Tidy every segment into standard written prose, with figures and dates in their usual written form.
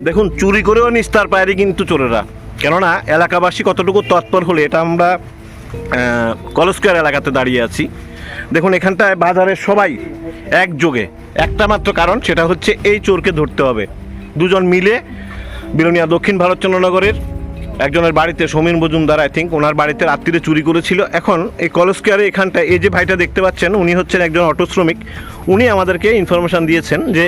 দেখুন, চুরি করেও নিস্তার পায়নি কিন্তু চোরেরা। কেননা এলাকাবাসী কতটুকু তৎপর হলে এটা আমরা কলস্কয়ার এলাকাতে দাঁড়িয়ে আছি। দেখুন, এখানটায় বাজারের সবাই একযোগে একটা মাত্র কারণ, সেটা হচ্ছে এই চোরকে ধরতে হবে। দুজন মিলে বিলোনিয়া দক্ষিণ ভারতচন্দ্রনগরের একজনের বাড়িতে, সমীর মজুমদার আই থিঙ্ক, ওনার বাড়িতে রাত্রিরে চুরি করেছিল। এখন এই কলস্কয়ারে এখানটায় এই যে ভাইটা দেখতে পাচ্ছেন, উনি হচ্ছেন একজন অটো শ্রমিক। উনি আমাদেরকে ইনফরমেশান দিয়েছেন যে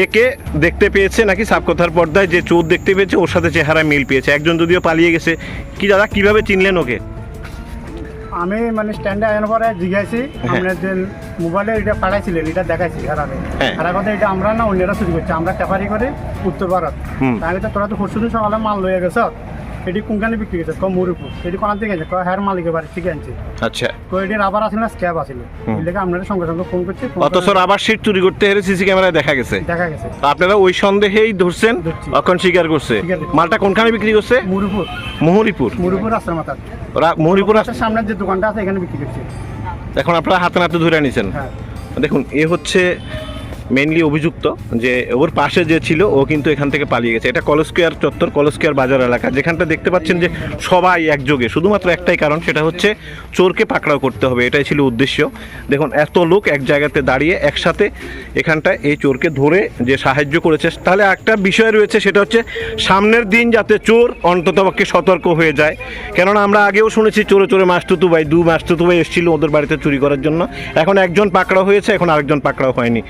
একে দেখতে পেয়েছে নাকি সাবকথার পর্দায় যে চোর দেখতে পেয়েছে ওর সাথে চেহারা মিল পেয়েছে। একজন যদিও পালিয়ে গেছে। কি দাদা, কীভাবে চিনলেন ওকে? আমি মানে স্ট্যান্ডে আসার পরে জিজ্ঞাসি আপনার যে মোবাইলে এটা পাঠাইছিলেন, এটা দেখাইছি খারাপে খারাপ কথা, এটা আমরা না অন্যরা চুরি করছে, আমরা ক্যাপারি করে উত্তর ভারত। আমি তো তোরা তো পরশু দিন সকালে মাল লইয়া গেছ, এটি কোনখানে বিক্রি গেছে? মুরুপুর। এটি কোন থেকে গেছে? হ্যার মালিকের বাড়ি থেকে আনছে। আচ্ছা, তো এটি রাবার আসলে না স্ক্যাব আসছিল, এটাকে আপনারা সঙ্গে সঙ্গে ফোন করছি। অথচ রাবার শিট চুরি করতে হেরে সিসি ক্যামেরায় দেখা গেছে। তো আপনারা ওই সন্দেহেই ধরছেন, এখন স্বীকার করছে। মালটা কোনখানে বিক্রি করছে? মুরুপুর। মুহুরিপুর রাস্তার মাথা। মুহুরিপুর রাস্তার সামনের যে দোকানটা আছে এখানে বিক্রি করছে। এখন আপনারা হাতে নাতে ধরে নিছেন। হ্যাঁ। দেখুন, এ হচ্ছে মেইনলি অভিযুক্ত, যে ওর পাশে যে ছিল ও কিন্তু এখান থেকে পালিয়ে গেছে। এটা কলস্কয়ার চত্বর, কলস্কয়ার বাজার এলাকা, যেখানটা দেখতে পাচ্ছেন যে সবাই একযোগে, শুধুমাত্র একটাই কারণ, সেটা হচ্ছে চোরকে পাকড়াও করতে হবে। এটাই ছিল উদ্দেশ্য। দেখুন, এত লোক এক জায়গাতে দাঁড়িয়ে একসাথে এখানটায় এই চোরকে ধরে যে সাহায্য করেছে। তাহলে একটা বিষয় রয়েছে, সেটা হচ্ছে সামনের দিন যাতে চোর অন্ততপক্ষে সতর্ক হয়ে যায়। কেননা আমরা আগেও শুনেছি চোরে চোরে মাসতুতু ভাই, মাসতুতু ভাই এসেছিল ওদের বাড়িতে চুরি করার জন্য। এখন একজন পাকড়াও হয়েছে, এখন আরেকজন পাকড়াও হয়নি।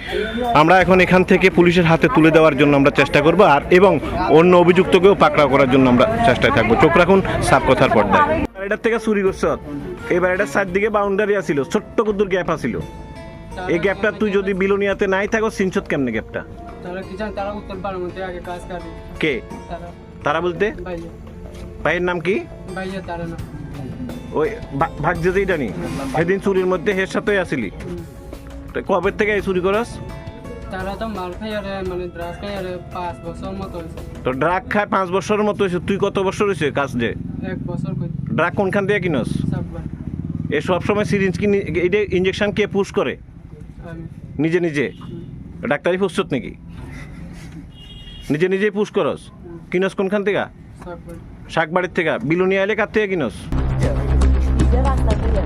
আমরা এখন এখান থেকে পুলিশের হাতে তুলে দেওয়ার জন্য আমরা চেষ্টা করব, আর এবং অন্য অভিযুক্তকেও পাকড়াও করার জন্য আমরা চেষ্টায় থাকবো। চোখ রাখুন সাবকথার পর্দায়। এটার থেকে চুরি করছ, এই বাড়িটার চারদিকে বাউন্ডারি আছিল, ছোট্ট কুদ্দুর গ্যাপ আছিল। এই গ্যাপটা তুই যদি বিলোনিয়াতে নাই থাকো, চিনছত কেমনে গ্যাপটা? কে তারা বলতে? ভাইয়ের নাম কি? ওই ভাগ যেতে জানি সেদিন চুরির মধ্যে হের সাথে আসিলি। কবে থেকে এই চুরি করস? তারা তো মাল খাই আর মানে ড্রাগ খাই আর 5 বছর মতো হইছে। তো ড্রাগ খায় 5 বছরের মতো হইছে। তুই কত বছর হইছে কাজ যে? 1 বছর কই। ড্রাগ কোনখান থেকে কিনস? সাববার। এ সব সময় সিরিঞ্জ কি এইটা ইনজেকশন কে পুশ করে? আমি নিজে নিজে। ডাক্তারি পুষছত নাকি? নিজে নিজেই পুশ করস? কিনস কোনখান থেকে? সাববার। শাকবাড়ির থেকে। বিলোনিয়া এলে কার থেকে কিনস? রাস্তা থেকে